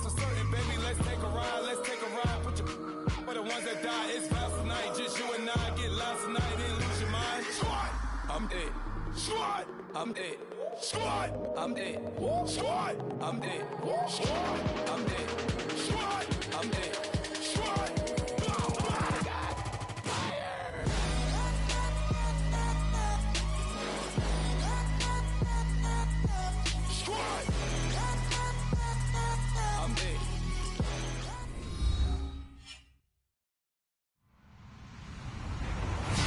that's for certain, baby. Let's take a ride. Put your for the ones that die. It's vows tonight, just you and I. Get lost tonight, then lose your mind. I'm it. I'm it. I'm it. I'm it. I'm it. I'm it.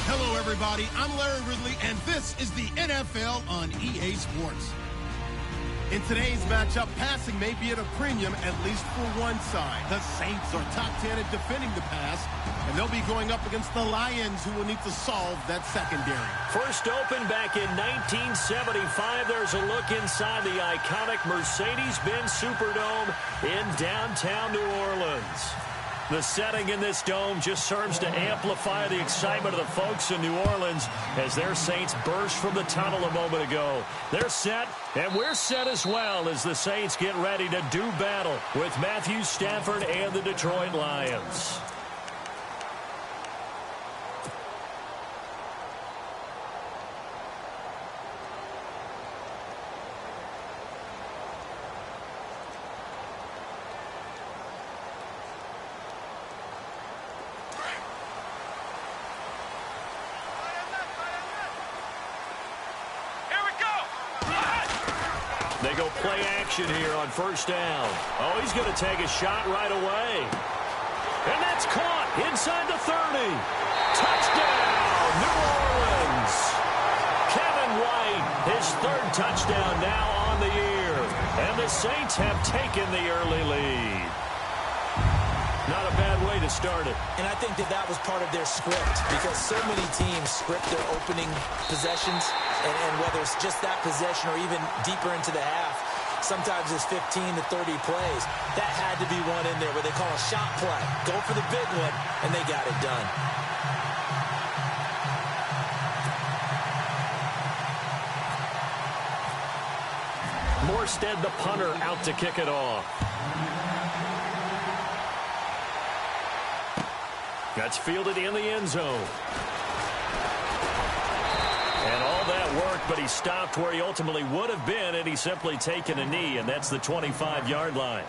Hello, everybody. I'm Larry Ridley, and this is the NFL on EA Sports. In today's matchup, passing may be at a premium, at least for one side. The Saints are top 10 at defending the pass, and they'll be going up against the Lions, who will need to solve that secondary. First opened back in 1975. There's a look inside the iconic Mercedes-Benz Superdome in downtown New Orleans. The setting in this dome just serves to amplify the excitement of the folks in New Orleans as their Saints burst from the tunnel a moment ago. They're set, and we're set as well as the Saints get ready to do battle with Matthew Stafford and the Detroit Lions. They go play action here on first down. Oh, he's going to take a shot right away. And that's caught inside the 30. Touchdown, New Orleans. Kevin White, his third touchdown now on the year. And the Saints have taken the early lead. Not a bad way to start it. And I think that was part of their script, because so many teams script their opening possessions, and whether it's just that possession or even deeper into the half, sometimes it's 15 to 30 plays. That had to be one in there where they call a shot play. Go for the big one, and they got it done. Morstead, the punter, out to kick it off. That's fielded in the end zone. And all that worked, but he stopped where he ultimately would have been, and he's simply taken a knee, and that's the 25-yard line.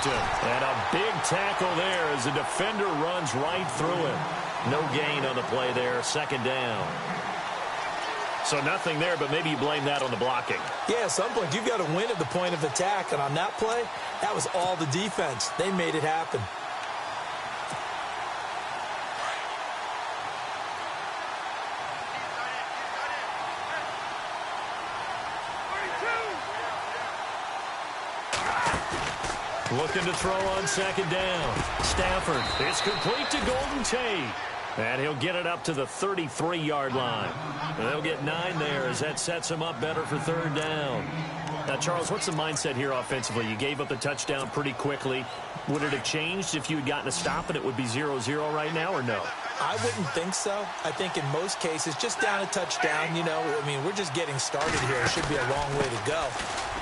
And a big tackle there as the defender runs right through him. No gain on the play there, second down. So nothing there, but maybe you blame that on the blocking. Yeah, at some point you've got to win at the point of attack, and on that play, that was all the defense. They made it happen. Looking to throw on second down. Stafford, it's complete to Golden Tate. And he'll get it up to the 33-yard line. And they'll get 9 there as that sets him up better for third down. Now, Charles, what's the mindset here offensively? You gave up the touchdown pretty quickly. Would it have changed if you had gotten a stop and it would be 0-0 right now, or no? I wouldn't think so. I think in most cases, just down a touchdown, you know, I mean, we're just getting started here. It should be a long way to go.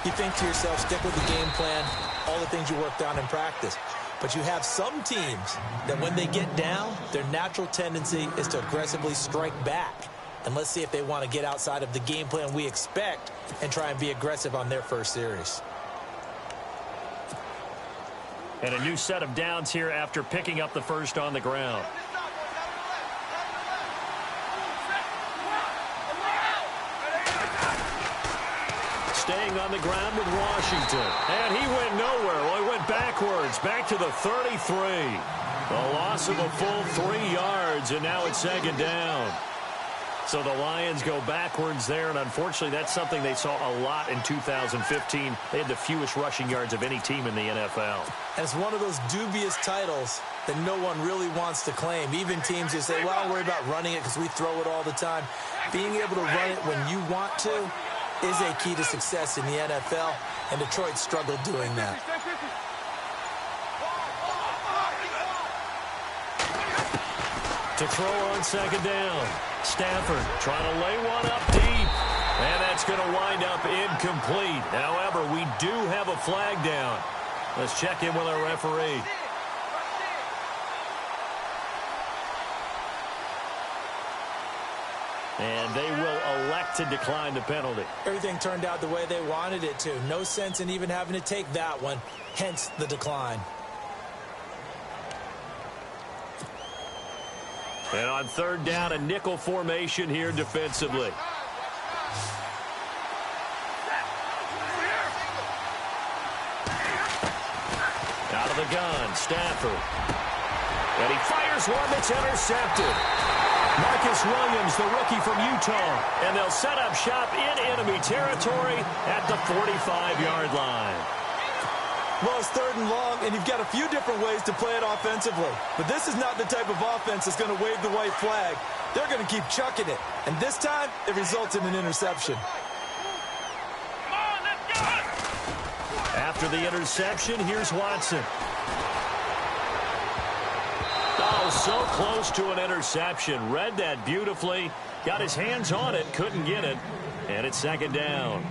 You think to yourself, stick with the game plan, all the things you worked on in practice. But you have some teams that when they get down, their natural tendency is to aggressively strike back. And let's see if they want to get outside of the game plan we expect and try and be aggressive on their first series. And a new set of downs here after picking up the first on the ground. Staying on the ground with Washington. And he went nowhere. Well, he went backwards, back to the 33. A loss of a full 3 yards, and now it's second down. So the Lions go backwards there, and unfortunately that's something they saw a lot in 2015. They had the fewest rushing yards of any team in the NFL. And it's one of those dubious titles that no one really wants to claim. Even teams who say, well, I'll worry about running it because we throw it all the time. Being able to run it when you want to, is a key to success in the NFL, and Detroit struggled doing that. To throw on second down. Stafford trying to lay one up deep. And that's going to wind up incomplete. However, we do have a flag down. Let's check in with our referee. And they will elect to decline the penalty. Everything turned out the way they wanted it to. No sense in even having to take that one, hence the decline. And on third down, a nickel formation here defensively. Out of the gun, Stafford. And he fires one that's intercepted. Marcus Williams, the rookie from Utah. And they'll set up shop in enemy territory at the 45-yard line. Well, it's third and long, and you've got a few different ways to play it offensively. But this is not the type of offense that's going to wave the white flag. They're going to keep chucking it. And this time, it results in an interception. After the interception, here's Watson. Oh, so close to an interception. Read that beautifully. Got his hands on it, couldn't get it. And it's second down.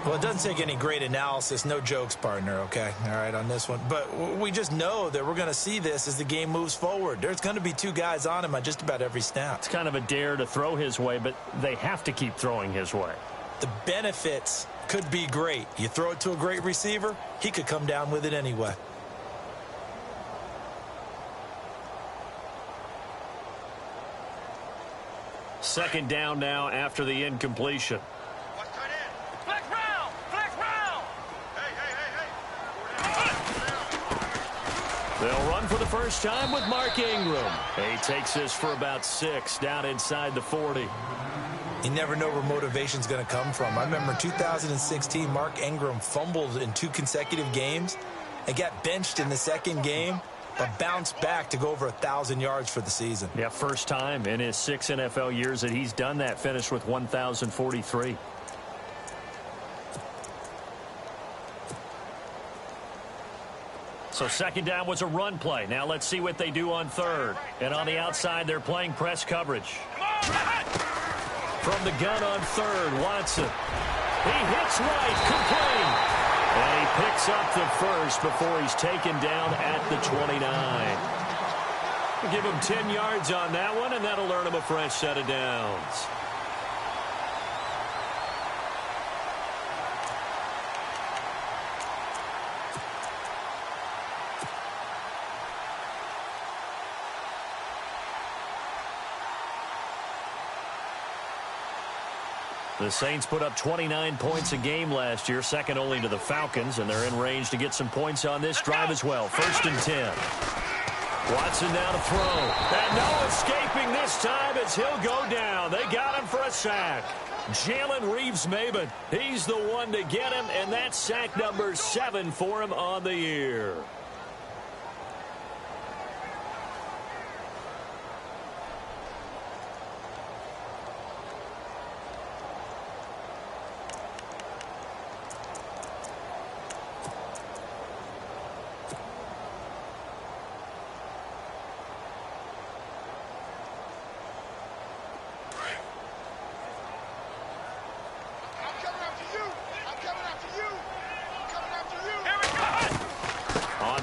Well, it doesn't take any great analysis. No jokes, partner, okay? All right, on this one. But we just know that we're going to see this as the game moves forward. There's going to be two guys on him on just about every snap. It's kind of a dare to throw his way, but they have to keep throwing his way. The benefits could be great. You throw it to a great receiver, he could come down with it anyway. Second down now after the incompletion. They'll run for the first time with Mark Ingram. He takes this for about 6 down inside the 40. You never know where motivation's going to come from. I remember 2016, Mark Ingram fumbled in 2 consecutive games and got benched in the second game, but bounced back to go over 1,000 yards for the season. Yeah, first time in his 6 NFL years that he's done that, finished with 1,043. So second down was a run play. Now let's see what they do on third. And on the outside, they're playing press coverage. From the gun on third, Watson. He hits right, complete. And he picks up the first before he's taken down at the 29. We'll give him 10 yards on that one, and that'll earn him a fresh set of downs. The Saints put up 29 points a game last year, second only to the Falcons, and they're in range to get some points on this drive as well. 1st and 10. Watson now to throw. And no escaping this time as he'll go down. They got him for a sack. Jalen Reeves-Maybin, he's the one to get him, and that's sack number 7 for him on the year.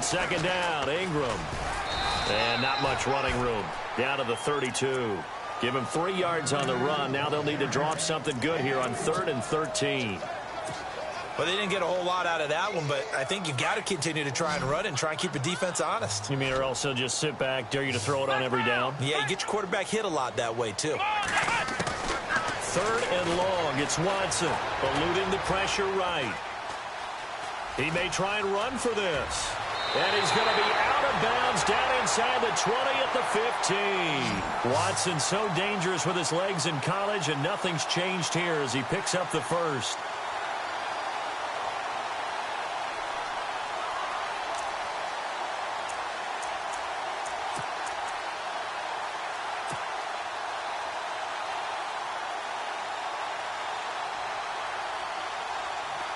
Second down, Ingram. And not much running room. Down to the 32. Give him 3 yards on the run. Now they'll need to drop something good here on 3rd and 13. Well, they didn't get a whole lot out of that one, but I think you got to continue to try and run and try and keep the defense honest. You mean or also just sit back, dare you to throw it on every down? Yeah, you get your quarterback hit a lot that way, too. 3rd and long. It's Watson eluding the pressure right. He may try and run for this. And he's going to be out of bounds down inside the 20 at the 15. Watson so dangerous with his legs in college, and nothing's changed here as he picks up the first.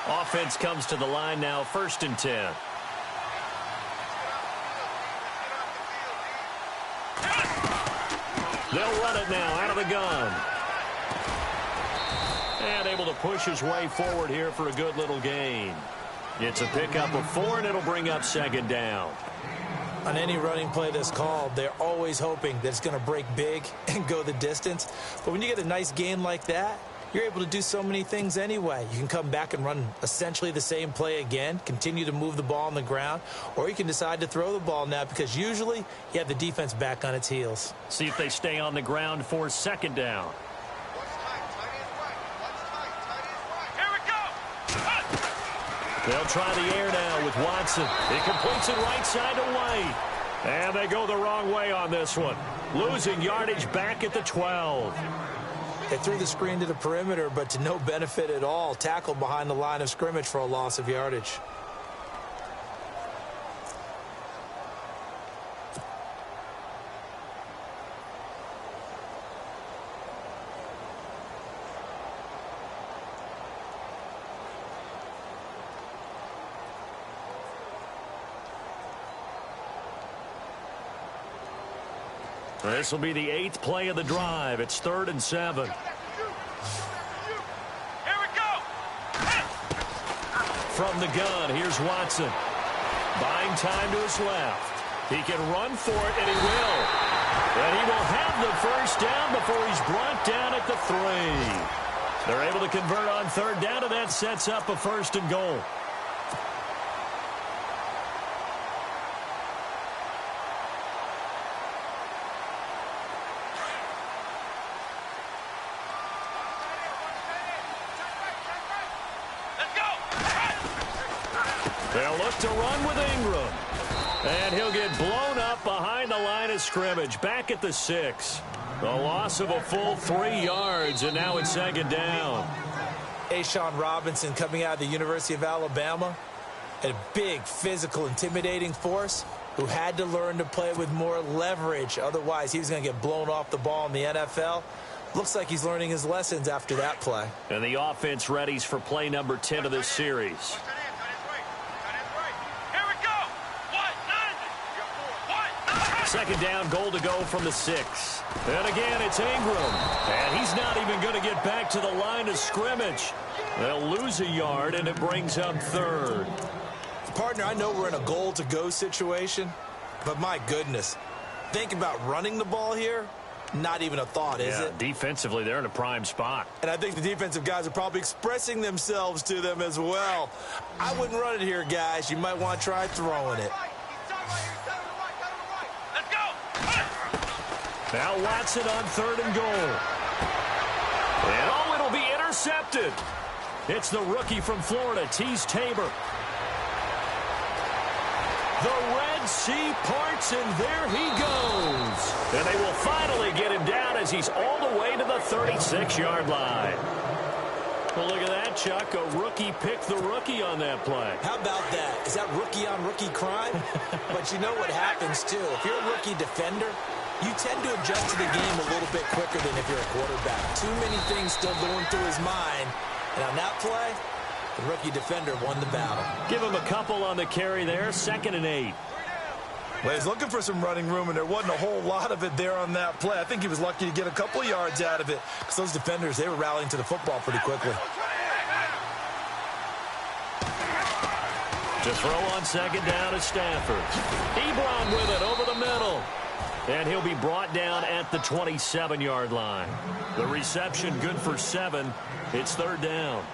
Offense comes to the line now, 1st and 10. They'll run it now out of the gun. And able to push his way forward here for a good little gain. It's a pickup of 4, and it'll bring up 2nd down. On any running play that's called, they're always hoping that it's going to break big and go the distance. But when you get a nice gain like that, you're able to do so many things anyway. You can come back and run essentially the same play again, continue to move the ball on the ground, or you can decide to throw the ball now because usually you have the defense back on its heels. See if they stay on the ground for 2nd down. They'll try the air now with Watson. He completes it right side to White. And they go the wrong way on this one. Losing yardage back at the 12. They threw the screen to the perimeter, but to no benefit at all. Tackled behind the line of scrimmage for a loss of yardage. This will be the 8th play of the drive. It's 3rd and 7. Here we go. From the gun, here's Watson. Buying time to his left. He can run for it, and he will. And he will have the 1st down before he's brought down at the 3. They're able to convert on 3rd down, and that sets up a 1st and goal. They'll look to run with Ingram. And he'll get blown up behind the line of scrimmage. Back at the 6. A loss of a full 3 yards, and now it's 2nd down. Ashawn Robinson coming out of the University of Alabama. A big, physical, intimidating force who had to learn to play with more leverage. Otherwise, he was going to get blown off the ball in the NFL. Looks like he's learning his lessons after that play. And the offense readies for play number 10 of this series. 2nd down, goal to go from the 6. And again, it's Ingram. And he's not even going to get back to the line of scrimmage. They'll lose a yard, and it brings up 3rd. Partner, I know we're in a goal-to-go situation, but my goodness, think about running the ball here. Not even a thought, is it? Defensively, they're in a prime spot. And I think the defensive guys are probably expressing themselves to them as well. I wouldn't run it here, guys. You might want to try throwing it. Now Watson on 3rd and goal. And oh, it'll be intercepted. It's the rookie from Florida, Tease Tabor. The Red Sea parts, and there he goes. And they will finally get him down as he's all the way to the 36-yard line. Well, look at that, Chuck. A rookie picked the rookie on that play. How about that? Is that rookie-on-rookie crime? But you know what happens, too. If you're a rookie defender, you tend to adjust to the game a little bit quicker than if you're a quarterback. Too many things still going through his mind. And on that play, the rookie defender won the battle. Give him a couple on the carry there. 2nd and 8. Well, he's looking for some running room, and there wasn't a whole lot of it there on that play. I think he was lucky to get a couple of yards out of it because those defenders, they were rallying to the football pretty quickly. To throw on 2nd down is Stafford. Ebron with it over the middle. And he'll be brought down at the 27-yard line. The reception good for 7. It's 3rd down.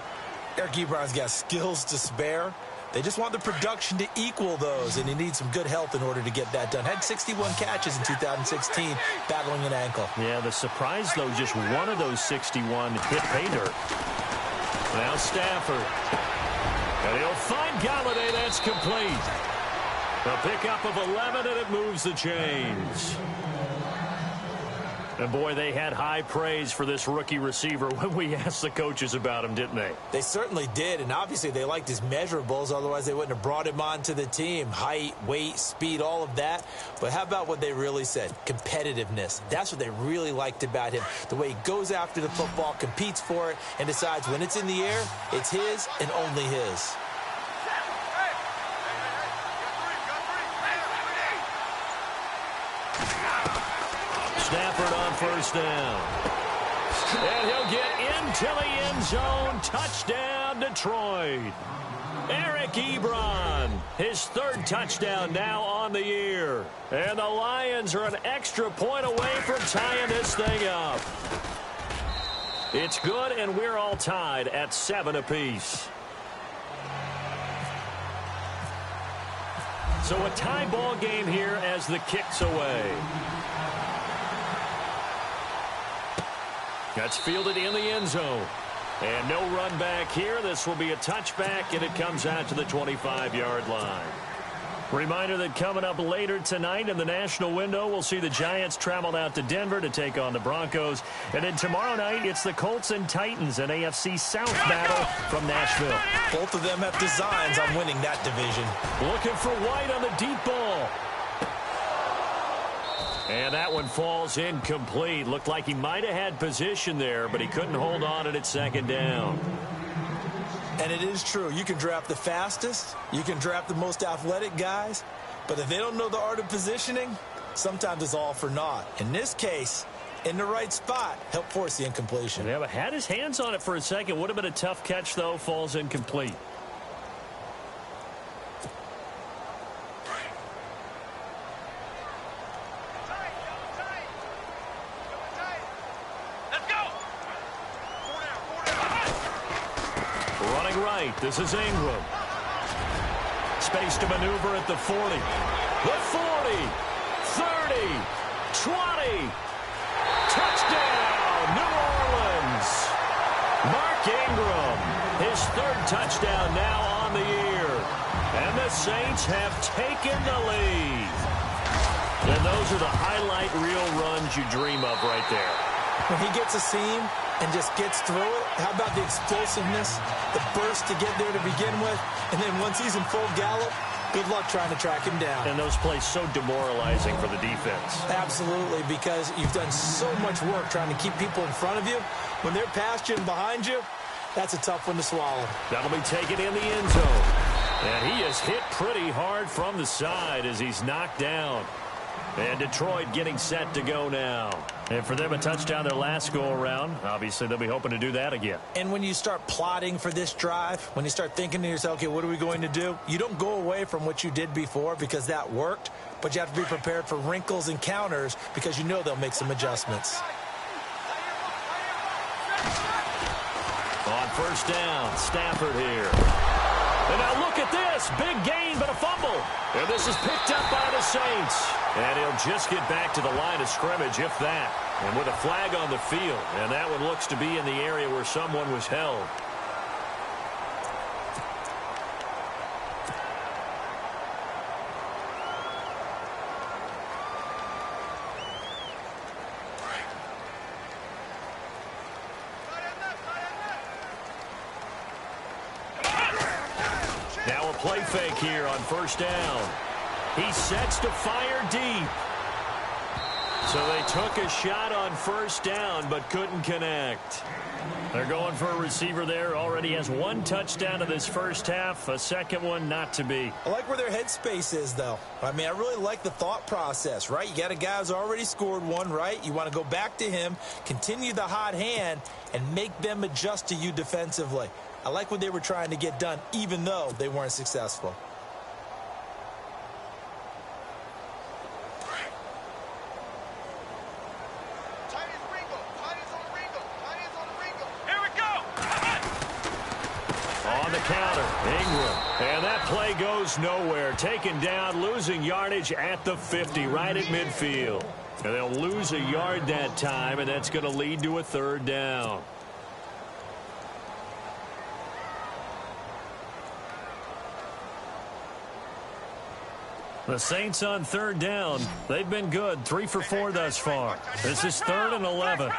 Eric Ebron's got skills to spare. They just want the production to equal those, and he needs some good health in order to get that done. Had 61 catches in 2016, battling an ankle. Yeah, the surprise, though, just one of those 61 hit pay dirt. Now Stafford. And he'll find Galladay. That's complete. A pickup of 11, and it moves the chains. And, boy, they had high praise for this rookie receiver when we asked the coaches about him, didn't they? They certainly did, and obviously they liked his measurables. Otherwise, they wouldn't have brought him onto the team. Height, weight, speed, all of that. But how about what they really said? Competitiveness. That's what they really liked about him. The way he goes after the football, competes for it, and decides when it's in the air, it's his and only his. Stafford on first down. And he'll get into the end zone. Touchdown, Detroit. Eric Ebron, his third touchdown now on the year. And the Lions are an extra point away from tying this thing up. It's good, and we're all tied at 7 apiece. So a tie ball game here as the kick's away. That's fielded in the end zone. And no run back here. This will be a touchback, and it comes out to the 25-yard line. Reminder that coming up later tonight in the national window, we'll see the Giants travel out to Denver to take on the Broncos. And then tomorrow night, it's the Colts and Titans, an AFC South battle from Nashville. Both of them have designs on winning that division. Looking for White on the deep ball. And that one falls incomplete. Looked like he might have had position there, but he couldn't hold on at second down. And it is true. You can draft the fastest. You can draft the most athletic guys. But if they don't know the art of positioning, sometimes it's all for naught. In this case, in the right spot, help force the incompletion. Yeah, but had his hands on it for a second. Would have been a tough catch, though. Falls incomplete. This is Ingram. Space to maneuver at the 40. The 40. 30. 20. Touchdown, New Orleans. Mark Ingram, his third touchdown now on the year. And the Saints have taken the lead. And those are the highlight reel runs you dream of right there. When he gets a seam and just gets through it, how about the explosiveness, the burst to get there to begin with, and then once he's in full gallop, good luck trying to track him down. And those plays so demoralizing for the defense. Absolutely, because you've done so much work trying to keep people in front of you. When they're past you and behind you, that's a tough one to swallow. That'll be taken in the end zone. And he is hit pretty hard from the side as he's knocked down. And Detroit getting set to go now. And for them, a touchdown their last go-around. Obviously, they'll be hoping to do that again. And when you start plotting for this drive, when you start thinking to yourself, okay, what are we going to do? You don't go away from what you did before because that worked, but you have to be prepared for wrinkles and counters because you know they'll make some adjustments. On first down, Stafford here. And now look at this. Big gain, but a fumble. And this is picked up by the Saints. And he'll just get back to the line of scrimmage, if that. And with a flag on the field. And that one looks to be in the area where someone was held. Now a play fake here on first down. He sets to fire deep. So they took a shot on first down but couldn't connect. They're going for a receiver there. Already has one touchdown in this first half. A second one not to be. I like where their headspace is, though. I mean, I really like the thought process, right? You got a guy who's already scored one, right? You want to go back to him, continue the hot hand, and make them adjust to you defensively. I like what they were trying to get done, even though they weren't successful. On the counter, Ingram. And that play goes nowhere. Taken down, losing yardage at the 50, right at midfield. And they'll lose a yard that time, and that's going to lead to a third down. The Saints on third down. They've been good, 3 for 4 thus far. This is 3rd and 11.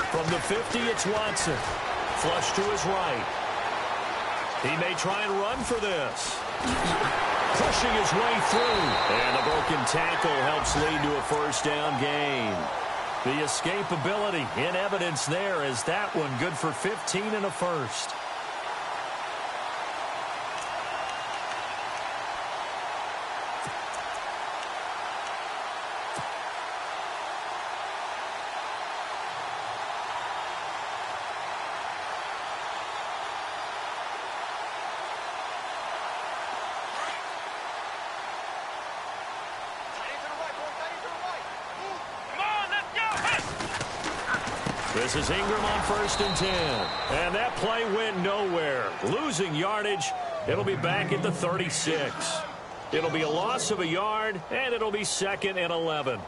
From the 50, it's Watson. Flush to his right. He may try and run for this. Pushing his way through. And a broken tackle helps lead to a first down gain. The escapability in evidence there as that one good for 15 and a first. This is Ingram on 1st and 10. And that play went nowhere. Losing yardage. It'll be back at the 36. It'll be a loss of a yard, and it'll be 2nd and 11.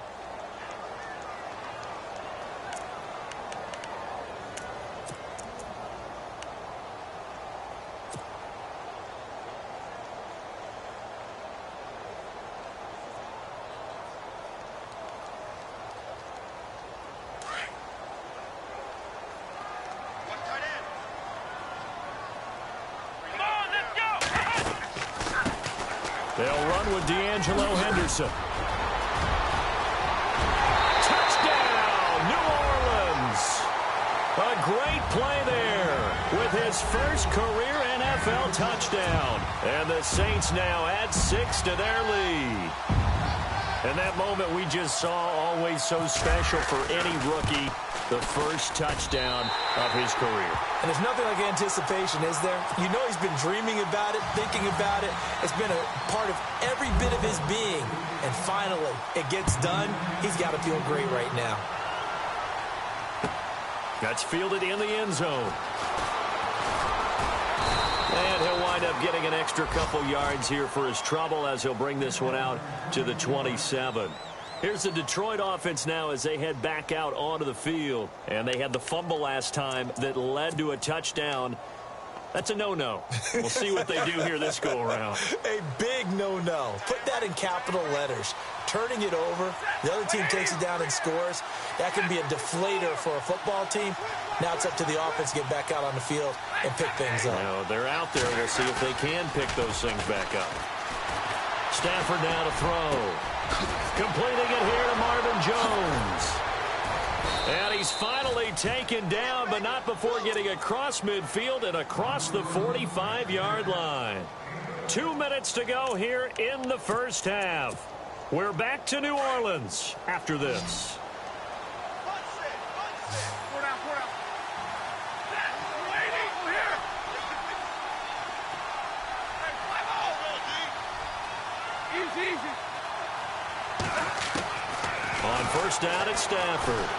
They'll run with Henderson. Touchdown, New Orleans. A great play there with his first career NFL touchdown. And the Saints now add 6 to their lead. And that moment we just saw, always so special for any rookie. The first touchdown of his career. And there's nothing like anticipation, is there? You know he's been dreaming about it, thinking about it. It's been a part of every bit of his being. And finally, it gets done. He's got to feel great right now. That's fielded in the end zone. And he'll wind up getting an extra couple yards here for his trouble as he'll bring this one out to the 27. Here's the Detroit offense now as they head back out onto the field. And they had the fumble last time that led to a touchdown. That's a no-no. We'll see what they do here this go-around. A big no-no. Put that in capital letters. Turning it over, the other team takes it down and scores. That can be a deflator for a football team. Now it's up to the offense to get back out on the field and pick things up. No, they're out there. We'll see if they can pick those things back up. Stafford now to throw. Completing it here to Marvin Jones. And he's finally taken down, but not before getting across midfield and across the 45-yard line. 2 minutes to go here in the first half. We're back to New Orleans after this. On first down, it's Stafford.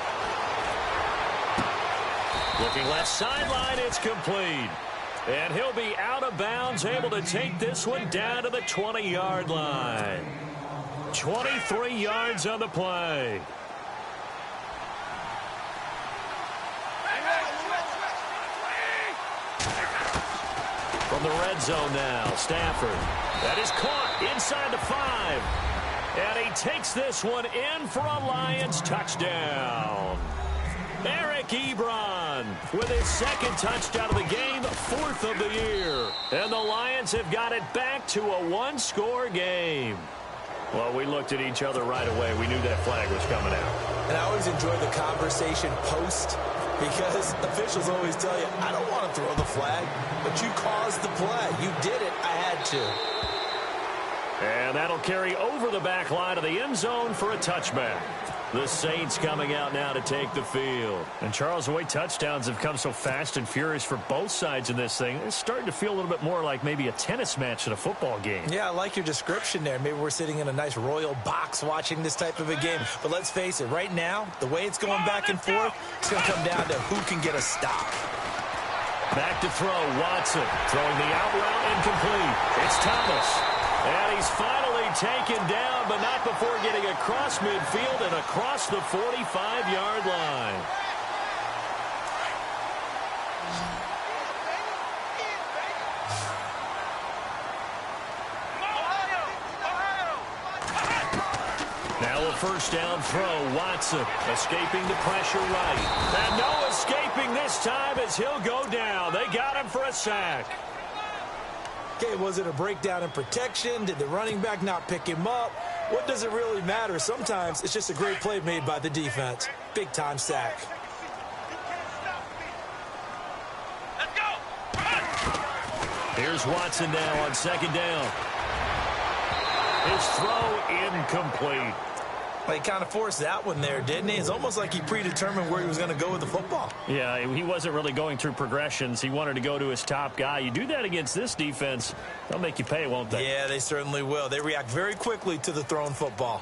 Looking left sideline, it's complete. And he'll be out of bounds, able to take this one down to the 20-yard line. 23 yards on the play. From the red zone now, Stafford. That is caught inside the 5. And he takes this one in for a Lions touchdown. Eric Ebron with his second touchdown of the game, 4th of the year. And the Lions have got it back to a one-score game. Well, we looked at each other right away. We knew that flag was coming out. And I always enjoy the conversation post because officials always tell you, I don't want to throw the flag, but you caused the play. You did it. I had to. And that'll carry over the back line of the end zone for a touchback. The Saints coming out now to take the field. And, Charles, the way touchdowns have come so fast and furious for both sides in this thing, it's starting to feel a little bit more like maybe a tennis match at a football game. Yeah, I like your description there. Maybe we're sitting in a nice royal box watching this type of a game. But let's face it, right now, the way it's going back and forth, it's going to come down to who can get a stop. Back to throw, Watson throwing the out route incomplete. It's Thomas. And he's finally taken down, but not before getting across midfield and across the 45-yard line. first down throw, Watson escaping the pressure right. And no escaping this time as he'll go down. They got him for a sack. Okay, was it a breakdown in protection? Did the running back not pick him up? What does it really matter? Sometimes it's just a great play made by the defense. Big-time sack. Here's Watson now on second down. His throw incomplete. Well, he kind of forced that one there, didn't he? It's almost like he predetermined where he was going to go with the football. Yeah, he wasn't really going through progressions. He wanted to go to his top guy. You do that against this defense, they'll make you pay, won't they? Yeah, they certainly will. They react very quickly to the thrown football.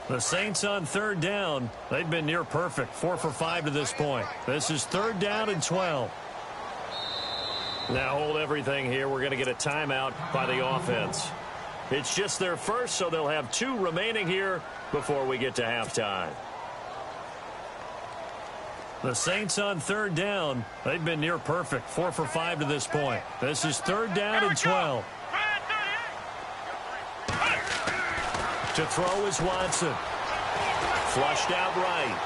The Saints on third down. They've been near perfect. 4 for 5 to this point. This is third down and 12. Now hold everything here. We're going to get a timeout by the offense. It's just their first, so they'll have 2 remaining here before we get to halftime. The Saints on third down. They've been near perfect. 4 for 5 to this point. This is third down and 12. To throw is Watson. Flushed out right.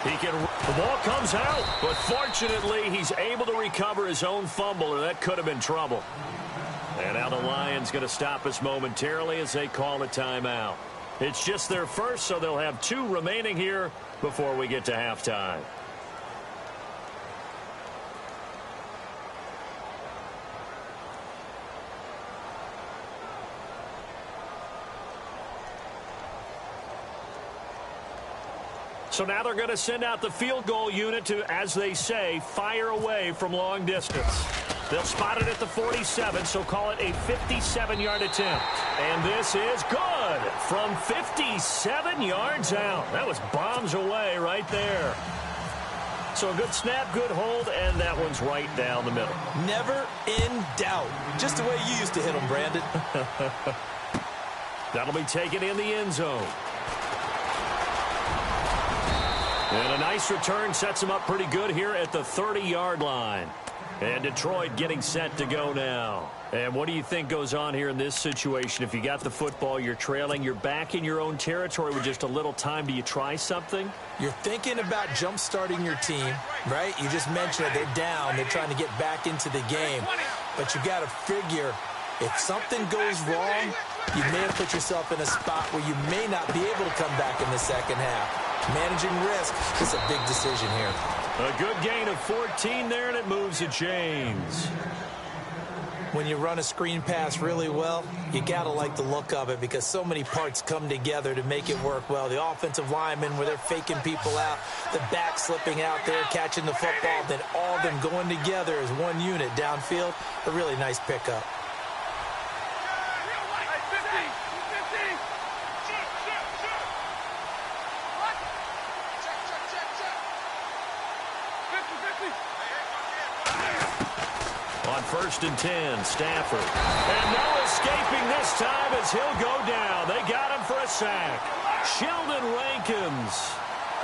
The ball comes out, but fortunately he's able to recover his own fumble, or that could have been trouble. And now the Lions going to stop us momentarily as they call a timeout. It's just their first, so they'll have 2 remaining here before we get to halftime. So now they're going to send out the field goal unit to, as they say, fire away from long distance. They'll spot it at the 47, so call it a 57-yard attempt. And this is good from 57 yards out. That was bombs away right there. So a good snap, good hold, and that one's right down the middle. Never in doubt. Just the way you used to hit them, Brandon. That'll be taken in the end zone. And a nice return sets him up pretty good here at the 30-yard line. And Detroit getting set to go now. And what do you think goes on here in this situation? If you got the football, you're trailing, you're back in your own territory with just a little time. Do you try something? You're thinking about jump-starting your team, right? You just mentioned it. They're down. They're trying to get back into the game. But you got to figure, if something goes wrong, you may have put yourself in a spot where you may not be able to come back in the second half. Managing risk is a big decision here. A good gain of 14 there, and it moves the chains. When you run a screen pass really well, you got to like the look of it because so many parts come together to make it work well. The offensive linemen, where they're faking people out, the back slipping out there, catching the football, then all of them going together as one unit downfield. A really nice pickup. First and 10, Stafford. And no escaping this time as he'll go down. They got him for a sack. Sheldon Rankins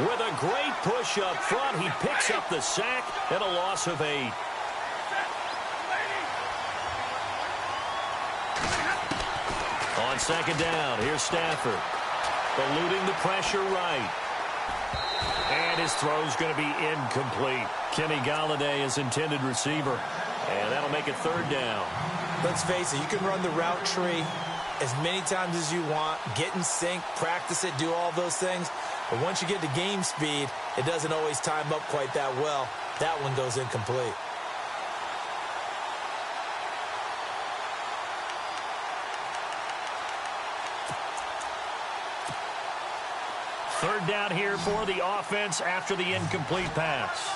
with a great push up front. He picks up the sack and a loss of 8. On second down, here's Stafford. Eluding the pressure right. And his throw's going to be incomplete. Kenny Golladay is intended receiver. And that'll make it third down. Let's face it, you can run the route tree as many times as you want, get in sync, practice it, do all those things. But once you get to game speed, it doesn't always time up quite that well. That one goes incomplete. Third down here for the offense after the incomplete pass.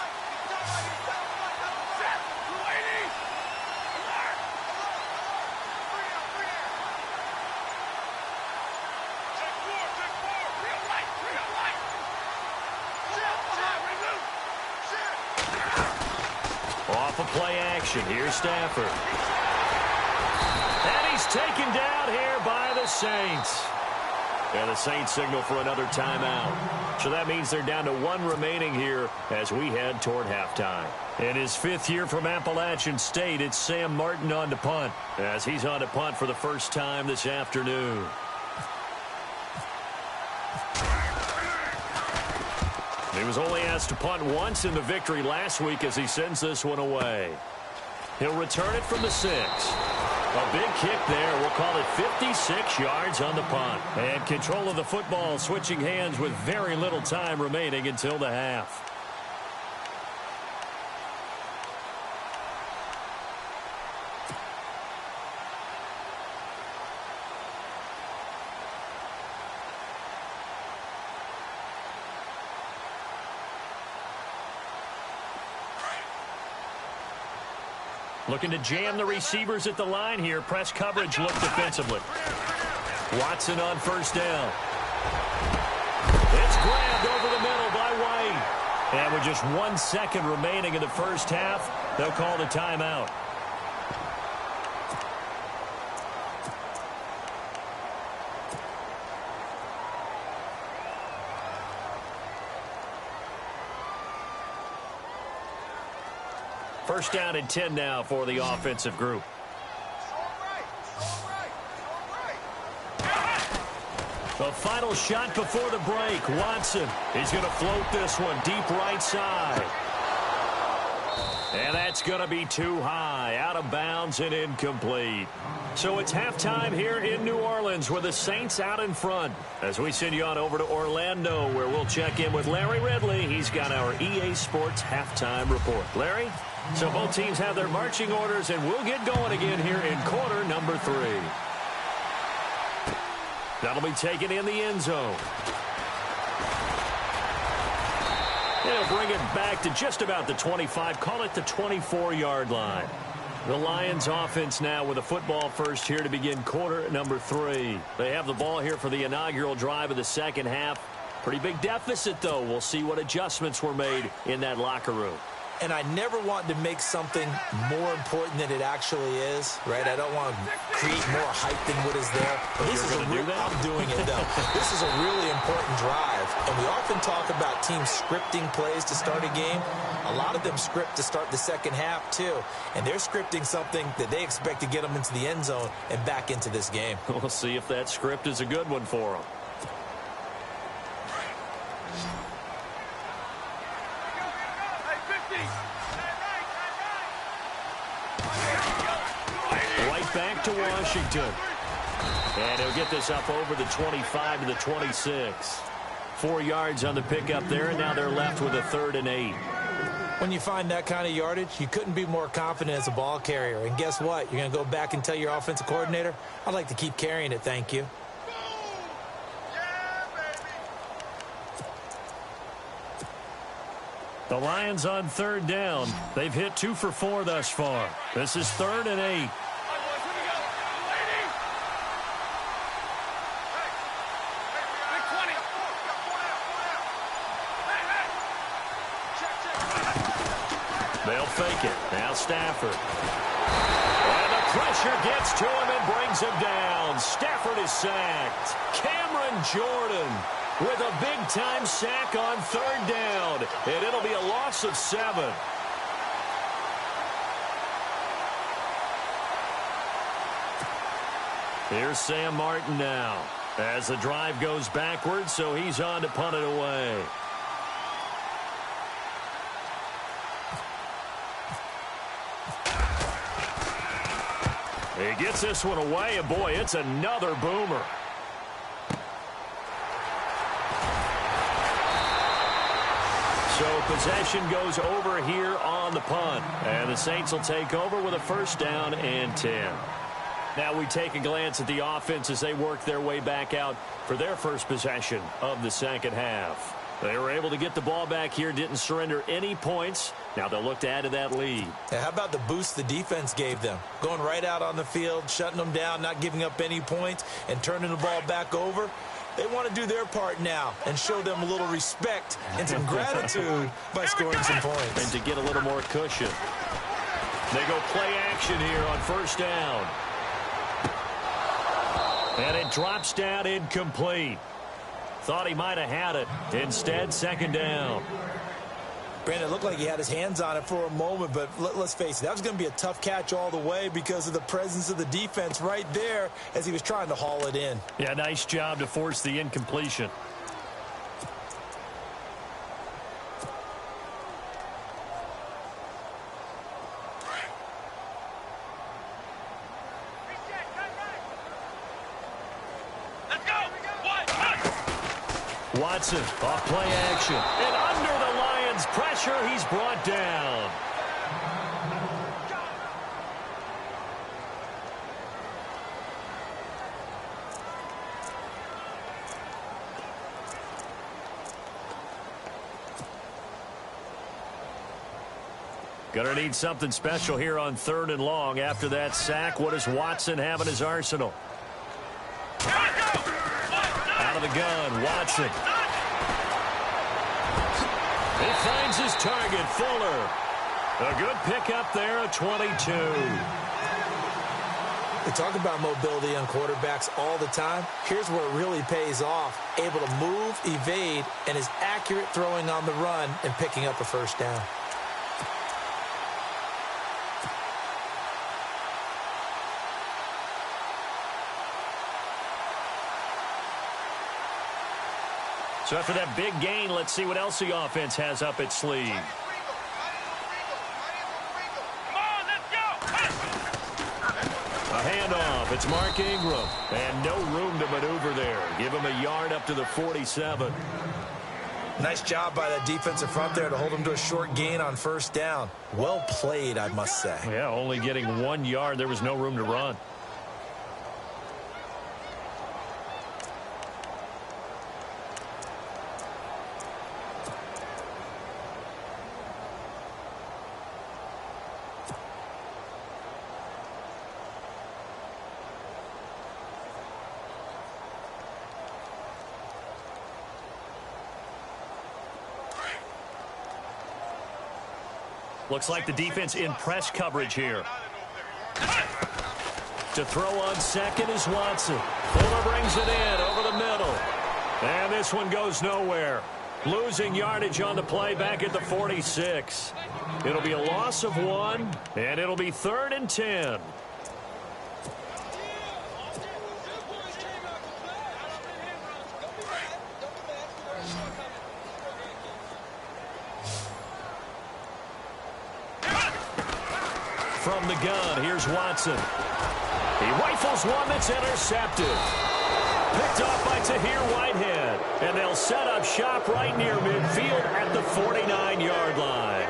Off of play action, here's Stafford. And he's taken down here by the Saints. And the Saints signal for another timeout. So that means they're down to 1 remaining here as we head toward halftime. In his 5th year from Appalachian State, it's Sam Martin on to punt, as he's on to punt for the first time this afternoon. He was only asked to punt once in the victory last week as he sends this one away. He'll return it from the 6. A big kick there. We'll call it 56 yards on the punt. And control of the football switching hands with very little time remaining until the half. Looking to jam the receivers at the line here. Press coverage look defensively. Watson on first down. It's grabbed over the middle by White. And with just 1 second remaining in the first half, they'll call the timeout. First down and 10 now for the offensive group. The final shot before the break. Watson, he's going to float this one deep right side. And that's going to be too high, out of bounds and incomplete. So it's halftime here in New Orleans with the Saints out in front. As we send you on over to Orlando, where we'll check in with Larry Ridley. He's got our EA Sports halftime report. Larry? So both teams have their marching orders, and we'll get going again here in quarter number 3. That'll be taken in the end zone. They'll bring it back to just about the 25, call it the 24-yard line. The Lions offense now with a football first here to begin quarter number 3. They have the ball here for the inaugural drive of the second half. Pretty big deficit, though. We'll see what adjustments were made in that locker room. And I never want to make something more important than it actually is, right? I don't want to create more hype than what is there. But this is I'm doing it, though. This is a really important drive. And we often talk about teams scripting plays to start a game. A lot of them script to start the second half, too. And they're scripting something that they expect to get them into the end zone and back into this game. We'll see if that script is a good one for them. Back to Washington. And he'll get this up over the 25 to the 26. 4 yards on the pickup there, and now they're left with a 3rd and 8. When you find that kind of yardage, you couldn't be more confident as a ball carrier. And guess what? You're going to go back and tell your offensive coordinator, I'd like to keep carrying it, thank you. The Lions on 3rd down. They've hit 2 for 4 thus far. This is 3rd and 8. They'll fake it. Now Stafford. And the pressure gets to him and brings him down. Stafford is sacked. Cameron Jordan with a big-time sack on 3rd down. And it'll be a loss of 7. Here's Sam Martin now as the drive goes backwards, so he's on to punt it away. He gets this one away, and boy, it's another boomer. So possession goes over here on the punt. And the Saints will take over with a 1st down and 10. Now we take a glance at the offense as they work their way back out for their first possession of the second half. They were able to get the ball back here, didn't surrender any points. Now they'll look to add to that lead. And how about the boost the defense gave them? Going right out on the field, shutting them down, not giving up any points, and turning the ball back over. They want to do their part now and show them a little respect and some gratitude by scoring some points. And to get a little more cushion. They go play action here on first down. And it drops down incomplete. Thought he might have had it. Instead, second down. Brandon, it looked like he had his hands on it for a moment, but let's face it, that was going to be a tough catch all the way because of the presence of the defense right there as he was trying to haul it in. Yeah, nice job to force the incompletion. Watson off play action. And under the Lions' pressure, he's brought down. Gonna need something special here on 3rd and long. After that sack, what does Watson have in his arsenal? Out of the gun, Watson. He finds his target, Fuller. A good pickup there at 22. We talk about mobility on quarterbacks all the time. Here's where it really pays off. Able to move, evade, and is accurate throwing on the run and picking up a first down. So after that big gain, let's see what else the offense has up its sleeve. A handoff. It's Mark Ingram. And no room to maneuver there. Give him a yard up to the 47. Nice job by that defensive front there to hold him to a short gain on first down. Well played, I must say. Yeah, only getting 1 yard. There was no room to run. Looks like the defense in press coverage here. To throw on second is Watson. Fuller brings it in over the middle. And this one goes nowhere. Losing yardage on the play back at the 46. It'll be a loss of 1, and it'll be 3rd and 10. From the gun, here's Watson. He rifles one that's intercepted. Picked off by Tahir Whitehead. And they'll set up shop right near midfield at the 49-yard line.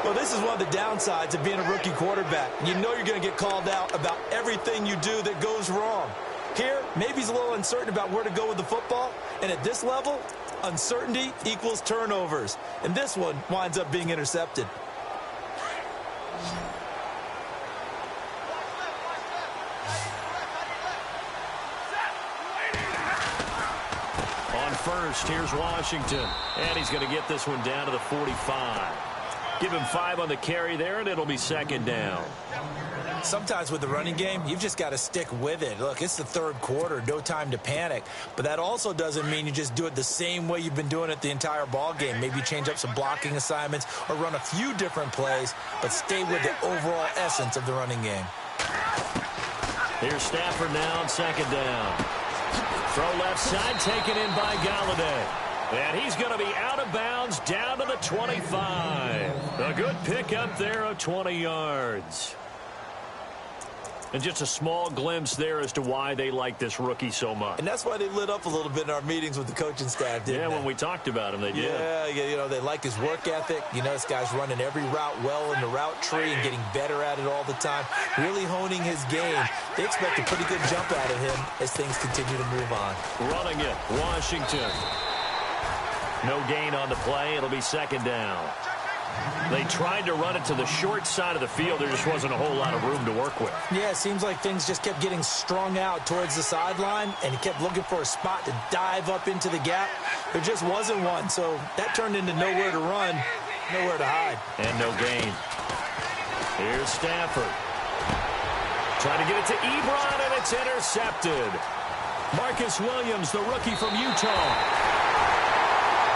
Well, this is one of the downsides of being a rookie quarterback. You know you're going to get called out about everything you do that goes wrong. Here, maybe he's a little uncertain about where to go with the football. And at this level, uncertainty equals turnovers. And this one winds up being intercepted. First, here's Washington, and he's going to get this one down to the 45. Give him 5 on the carry there, and it'll be second down. Sometimes with the running game, you've just got to stick with it. Look, it's the 3rd quarter, no time to panic. But that also doesn't mean you just do it the same way you've been doing it the entire ball game. Maybe change up some blocking assignments or run a few different plays, but stay with the overall essence of the running game. Here's Stafford now on second down. Throw left side, taken in by Galladay. And he's going to be out of bounds down to the 25. A good pickup there of 20 yards. And just a small glimpse there as to why they like this rookie so much. And that's why they lit up a little bit in our meetings with the coaching staff, didn't they? When we talked about him, they did. Yeah, you know, they like his work ethic. You know, this guy's running every route well in the route tree and getting better at it all the time, really honing his game. They expect a pretty good jump out of him as things continue to move on. Running it, Washington. No gain on the play. It'll be second down. They tried to run it to the short side of the field. There just wasn't a whole lot of room to work with. Yeah, it seems like things just kept getting strung out towards the sideline, and he kept looking for a spot to dive up into the gap. There just wasn't one, so that turned into nowhere to run, nowhere to hide. And no gain. Here's Stafford. Trying to get it to Ebron, and it's intercepted. Marcus Williams, the rookie from Utah.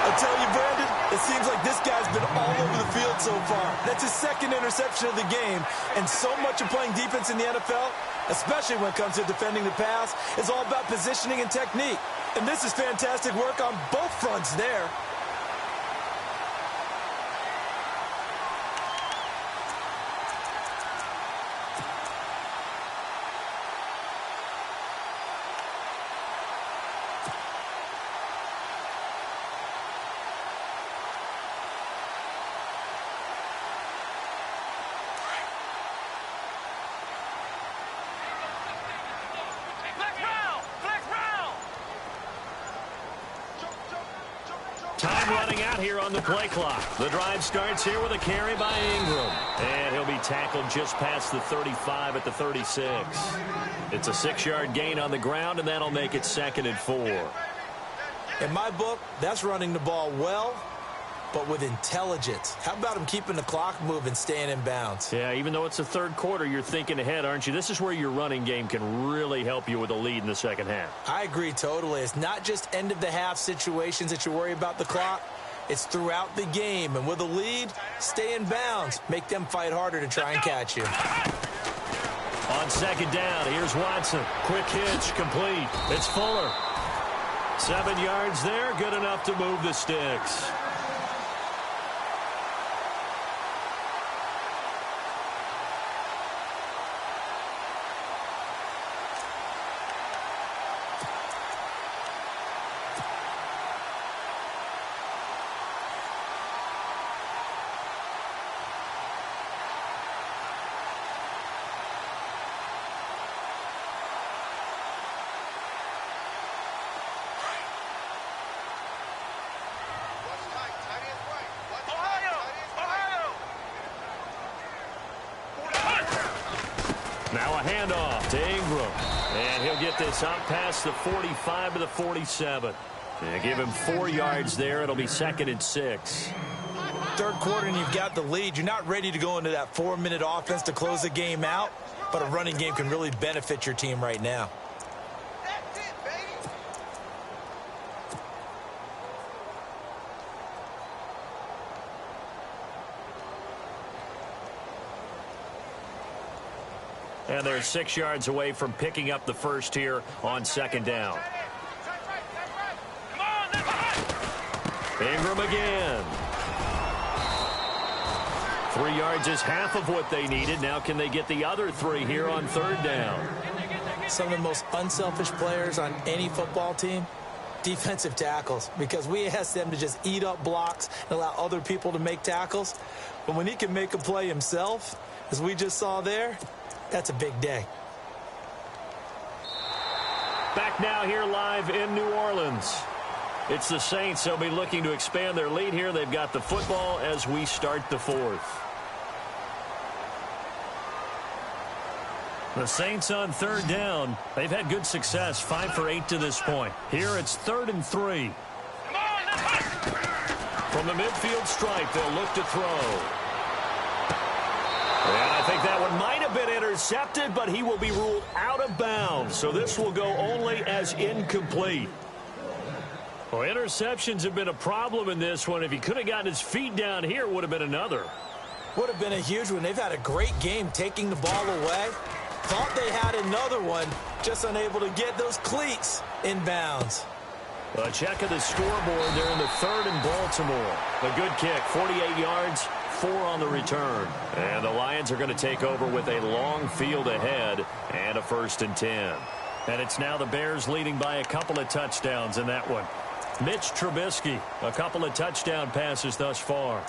I tell you, Brandon, it seems like this guy's been all over the field so far. That's his second interception of the game, and so much of playing defense in the NFL, especially when it comes to defending the pass, is all about positioning and technique. And this is fantastic work on both fronts there. Time running out here on the play clock. The drive starts here with a carry by Ingram. And he'll be tackled just past the 35 at the 36. It's a 6-yard gain on the ground, and that'll make it 2nd and 4. In my book, that's running the ball well, but with intelligence. How about him keeping the clock moving, staying in bounds? Yeah, even though it's the third quarter, you're thinking ahead, aren't you? This is where your running game can really help you with a lead in the second half. I agree totally. It's not just end-of-the-half situations that you worry about the clock. It's throughout the game. And with a lead, stay in bounds. Make them fight harder to try and catch you. On second down, here's Watson. Quick hitch, complete. It's Fuller. 7 yards there, good enough to move the sticks. Now a handoff to Ingram. And he'll get this out past the 45 to the 47. And give him 4 yards there. It'll be 2nd and 6. Third quarter and you've got the lead. You're not ready to go into that 4-minute offense to close the game out. But a running game can really benefit your team right now. And they're 6 yards away from picking up the first here on second down. Ingram again. 3 yards is half of what they needed. Now can they get the other 3 here on third down? Some of the most unselfish players on any football team, defensive tackles, because we ask them to just eat up blocks and allow other people to make tackles. But when he can make a play himself, as we just saw there, that's a big day. Back now here live in New Orleans. It's the Saints. They'll be looking to expand their lead here. They've got the football as we start the fourth. The Saints on third down. They've had good success, 5 for 8 to this point. Here it's 3rd and 3. From the midfield stripe, they'll look to throw. And I think that one might have been intercepted, but he will be ruled out of bounds. So this will go only as incomplete. Well, interceptions have been a problem in this one. If he could have gotten his feet down here, it would have been another. Would have been a huge one. They've had a great game taking the ball away. Thought they had another one, just unable to get those cleats in bounds. A check of the scoreboard. They're in the 3rd in Baltimore. A good kick, 48 yards, 4 on the return. And the Lions are going to take over with a long field ahead and a 1st and 10. And it's now the Bears leading by a couple of touchdowns in that one. Mitch Trubisky, a couple of touchdown passes thus far.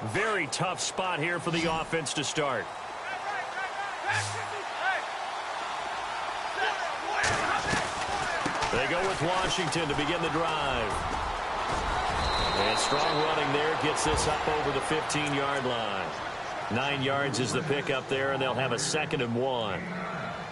Very tough spot here for the offense to start. They go with Washington to begin the drive. And strong running there gets this up over the 15-yard line. 9 yards is the pickup there, and they'll have a 2nd and 1.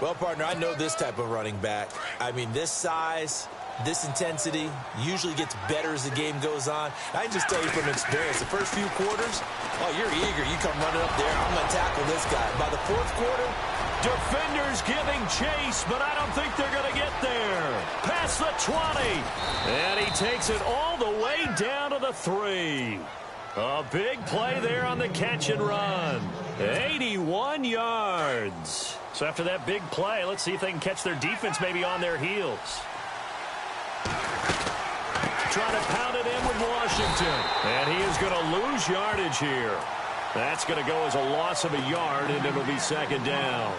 Well, partner, I know this type of running back. I mean, this size, this intensity usually gets better as the game goes on. I can just tell you from experience, the first few quarters, oh, you're eager. You come running up there, I'm going to tackle this guy. By the 4th quarter, defenders giving chase, but I don't think they're going to get there. Past the 20, and he takes it all the way down to the 3. A big play there on the catch and run. 81 yards. So after that big play, let's see if they can catch their defense maybe on their heels. Trying to pound it in with Washington. And he is going to lose yardage here. That's going to go as a loss of a yard, and it'll be 2nd down.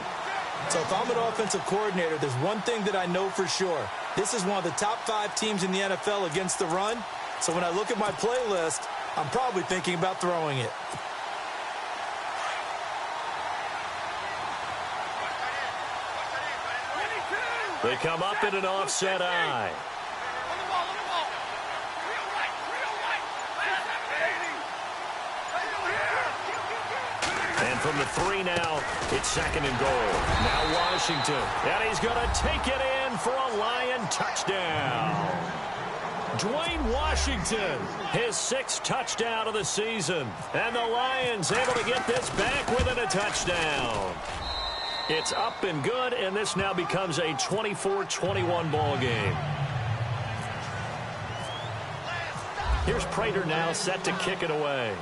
So if I'm an offensive coordinator, there's one thing that I know for sure. This is one of the top 5 teams in the NFL against the run. So when I look at my playlist, I'm probably thinking about throwing it. They come up in an offset eye. And from the 3 now, it's 2nd and goal. Now Washington. And he's going to take it in for a Lion touchdown. Dwayne Washington, his 6th touchdown of the season. And the Lions able to get this back within a touchdown. It's up and good, and this now becomes a 24-21 ball game. Here's Prater now set to kick it away.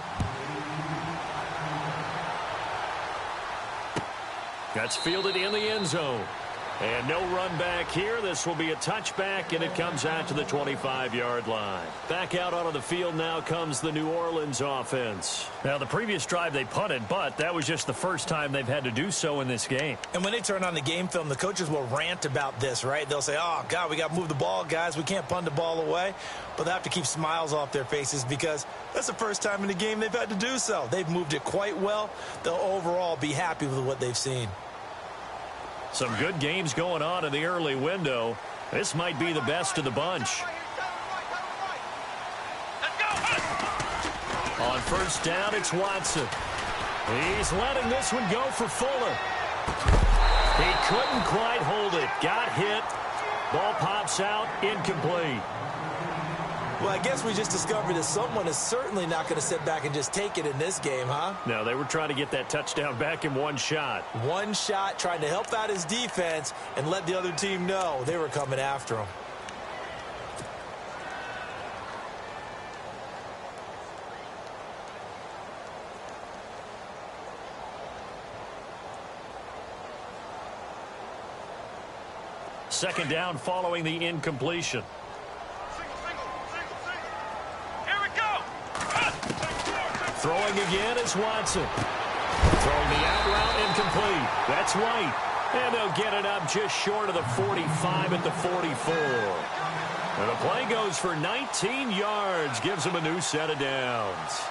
That's fielded in the end zone. And no run back here. This will be a touchback, and it comes out to the 25-yard line. Back out onto the field now comes the New Orleans offense. Now, the previous drive they punted, but that was just the first time they've had to do so in this game. And when they turn on the game film, the coaches will rant about this, right? They'll say, oh, God, we got to move the ball, guys. We can't punt the ball away. But they have to keep smiles off their faces because that's the first time in the game they've had to do so. They've moved it quite well. They'll overall be happy with what they've seen. Some good games going on in the early window. This might be the best of the bunch. On 1st down, it's Watson. He's letting this one go for Fuller. He couldn't quite hold it. Got hit. Ball pops out. Incomplete. Well, I guess we just discovered that someone is certainly not going to sit back and just take it in this game, huh? No, they were trying to get that touchdown back in one shot. One shot, trying to help out his defense and let the other team know they were coming after him. Second down following the incompletion. Throwing again is Watson. Throwing the out route incomplete. That's White. And they'll get it up just short of the 45 at the 44. And the play goes for 19 yards. Gives them a new set of downs.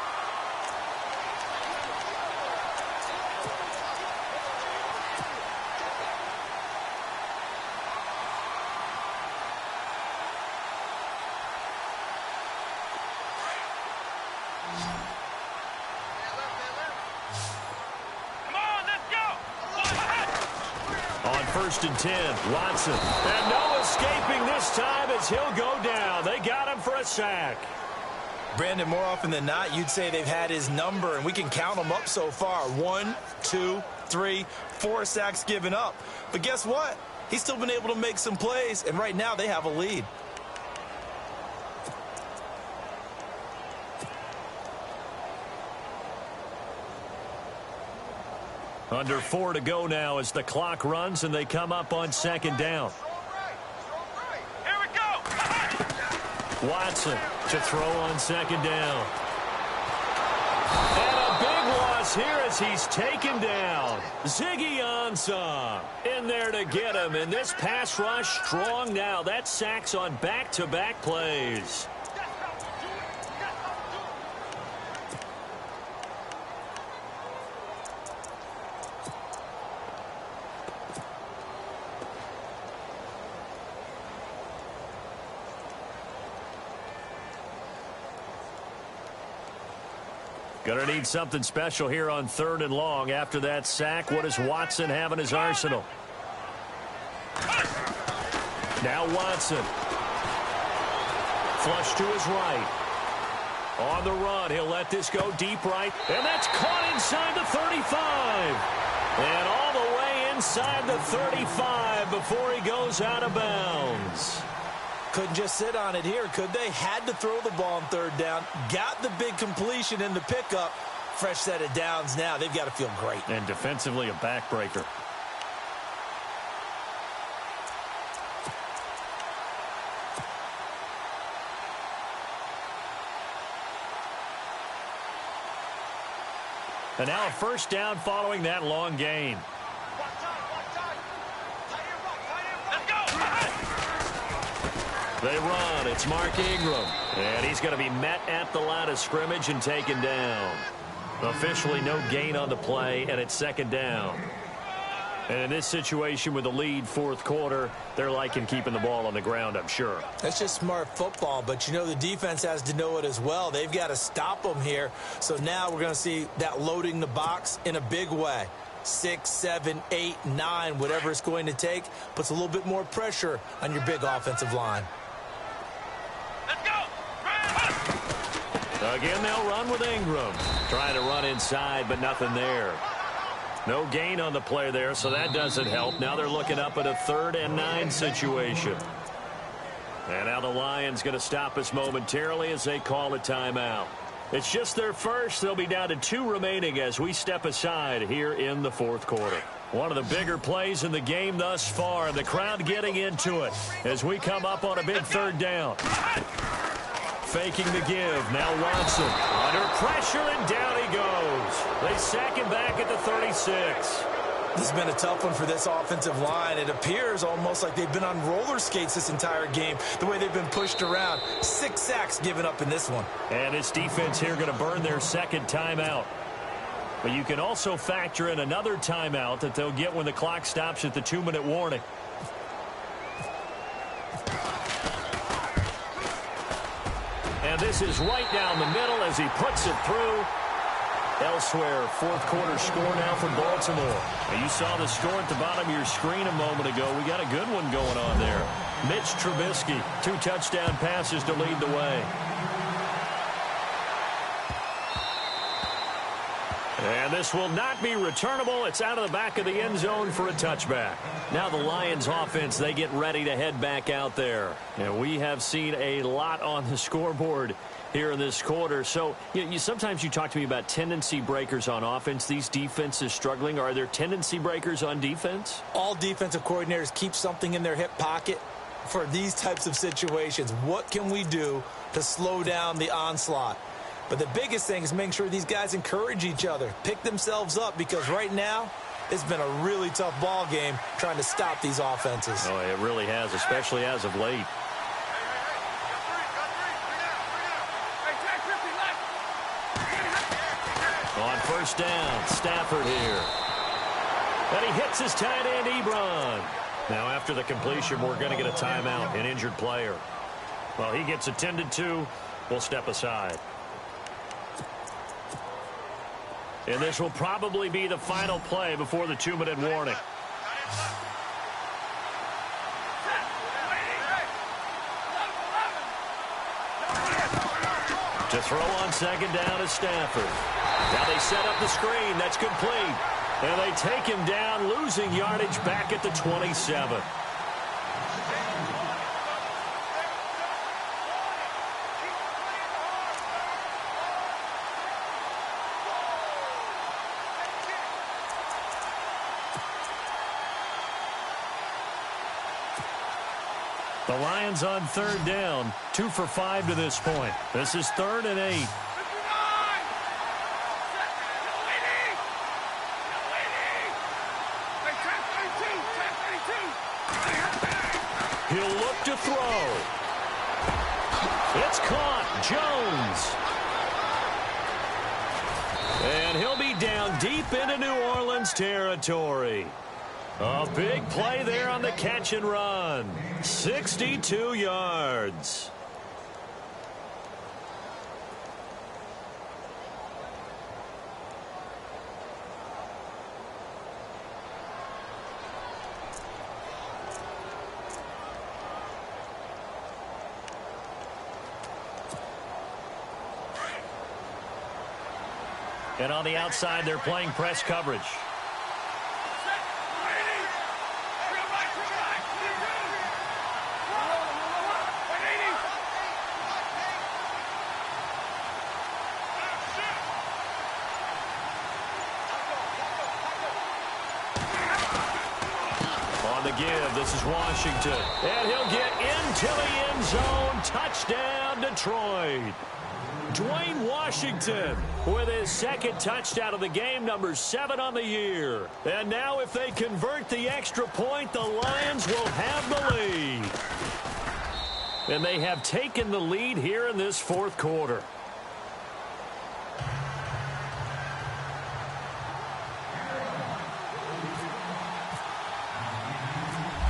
On 1st and 10, Watson. And no escaping this time as he'll go down. They got him for a sack. Brandon, more often than not, you'd say they've had his number, and we can count them up so far. 1, 2, 3, 4 sacks given up. But guess what? He's still been able to make some plays, and right now they have a lead. Under 4 to go now as the clock runs and they come up on 2nd down. Watson to throw on second down. And a big loss here as he's taken down. Ziggy Ansah in there to get him. And this pass rush strong now. That sacks on back-to-back plays. Going to need something special here on 3rd and long. After that sack, what does Watson have in his arsenal? Now Watson. Flush to his right. On the run, he'll let this go deep right. And that's caught inside the 35. And all the way inside the 35 before he goes out of bounds. Couldn't just sit on it here, could they? Had to throw the ball on 3rd down. Got the big completion in the pickup. Fresh set of downs now. They've got to feel great. And defensively, a backbreaker. And now a first down following that long gain. They run. It's Mark Ingram. And he's going to be met at the line of scrimmage and taken down. Officially no gain on the play, and it's 2nd down. And in this situation with the lead 4th quarter, they're liking keeping the ball on the ground, I'm sure. That's just smart football, but you know the defense has to know it as well. They've got to stop them here. So now we're going to see that loading the box in a big way. 6, 7, 8, 9, whatever it's going to take, puts a little bit more pressure on your big offensive line. Again, they'll run with Ingram. Trying to run inside, but nothing there. No gain on the play there, so that doesn't help. Now they're looking up at a 3rd and 9 situation. And now the Lions going to stop us momentarily as they call a timeout. It's just their first. They'll be down to 2 remaining as we step aside here in the 4th quarter. One of the bigger plays in the game thus far. The crowd getting into it as we come up on a big 3rd down. Faking the give. Now Watson under pressure, and down he goes. They sack him back at the 36. This has been a tough one for this offensive line. It appears almost like they've been on roller skates this entire game, the way they've been pushed around. 6 sacks given up in this one. And this defense here going to burn their 2nd timeout. But you can also factor in another timeout that they'll get when the clock stops at the 2-minute warning. And this is right down the middle as he puts it through. Elsewhere, 4th quarter score now for Baltimore. And you saw the score at the bottom of your screen a moment ago. We got a good one going on there. Mitch Trubisky, 2 touchdown passes to lead the way. And this will not be returnable. It's out of the back of the end zone for a touchback. Now the Lions offense, they get ready to head back out there. And we have seen a lot on the scoreboard here in this quarter. So sometimes you talk to me about tendency breakers on offense. These defenses struggling. Are there tendency breakers on defense? All defensive coordinators keep something in their hip pocket for these types of situations. What can we do to slow down the onslaught? But the biggest thing is making sure these guys encourage each other, pick themselves up, because right now it's been a really tough ball game trying to stop these offenses. Oh, it really has, especially as of late. On 1st down, Stafford here. And he hits his tight end, Ebron. Now after the completion, we're going to get a timeout, an injured player. Well, he gets attended to. We'll step aside. And this will probably be the final play before the 2-minute warning. To throw on 2nd down is Stafford. Now they set up the screen. That's complete. And they take him down, losing yardage back at the 27. The Lions on third down, 2 for 5 to this point. This is 3rd and 8. He'll look to throw. It's caught. Jones. And he'll be down deep into New Orleans territory. A big play there on the catch and run. 62 yards. And on the outside, they're playing press coverage. On the give, this is Washington. And he'll get into the end zone. Touchdown, Detroit. Dwayne Washington with his 2nd touchdown of the game, number 7 on the year. And now if they convert the extra point, the Lions will have the lead. And they have taken the lead here in this 4th quarter.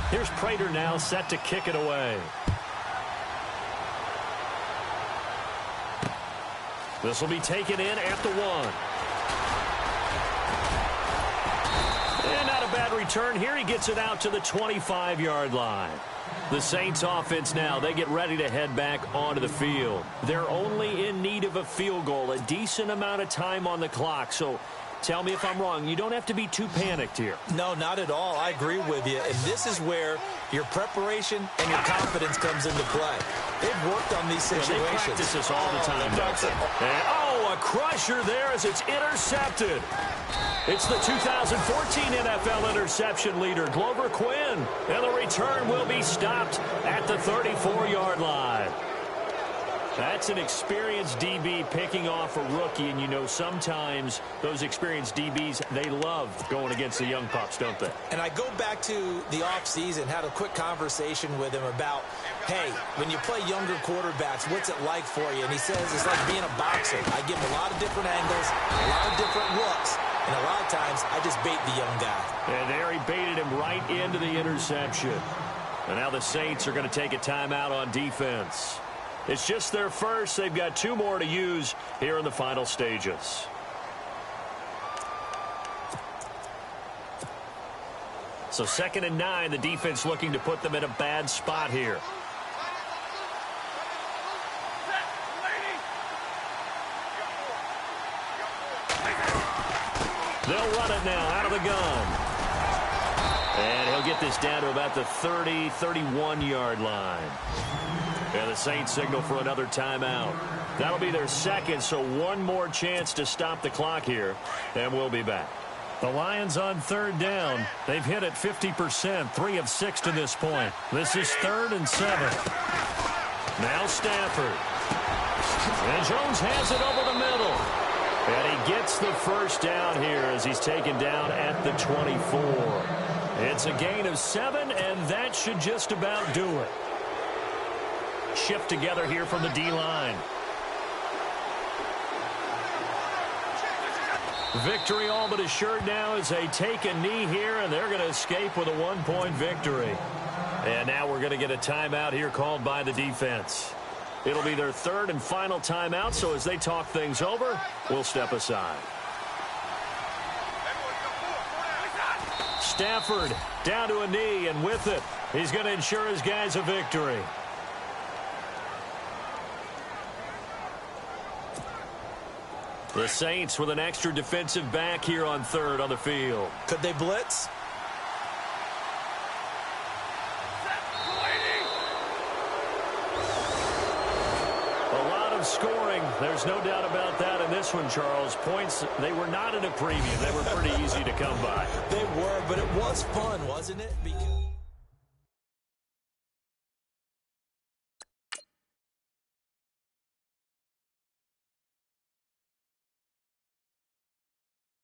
Here's Prater now set to kick it away. This will be taken in at the 1. And not a bad return here. He gets it out to the 25-yard line. The Saints offense now, they get ready to head back onto the field. They're only in need of a field goal, a decent amount of time on the clock. So tell me if I'm wrong. You don't have to be too panicked here. No, not at all. I agree with you. And this is where your preparation and your confidence comes into play. They've worked on these situations. They practice this all the time, don't they? And, oh, a crusher there as it's intercepted. It's the 2014 NFL interception leader, Glover Quinn. And the return will be stopped at the 34-yard line. That's an experienced DB picking off a rookie, and you know sometimes those experienced DBs, they love going against the young pups, don't they? And I go back to the offseason, had a quick conversation with him about, hey, when you play younger quarterbacks, what's it like for you? And he says it's like being a boxer. I give him a lot of different angles, a lot of different looks, and a lot of times I just bait the young guy. And there he baited him right into the interception. And now the Saints are going to take a timeout on defense. It's just their first. They've got 2 more to use here in the final stages. So 2nd and 9, the defense looking to put them in a bad spot here. They'll run it now out of the gun. And he'll get this down to about the 30, 31-yard line. And the Saints signal for another timeout. That'll be their 2nd, so 1 more chance to stop the clock here, and we'll be back. The Lions on 3rd down. They've hit it 50%, 3 of 6 to this point. This is 3rd and 7. Now Stafford. And Jones has it over the middle. And he gets the first down here as he's taken down at the 24. It's a gain of 7, and that should just about do it. Shift together here from the D-line. Victory all but assured now as they take a knee here, and they're going to escape with a 1-point victory. And now we're going to get a timeout here called by the defense. It'll be their 3rd and final timeout, so as they talk things over, we'll step aside. Stafford down to a knee, and with it, he's going to ensure his guys a victory. The Saints with an extra defensive back here on 3rd on the field. Could they blitz? A lot of scoring. There's no doubt about that in this one, Charles. Points, they were not in a premium. They were pretty easy to come by. They were, but it was fun, wasn't it? Because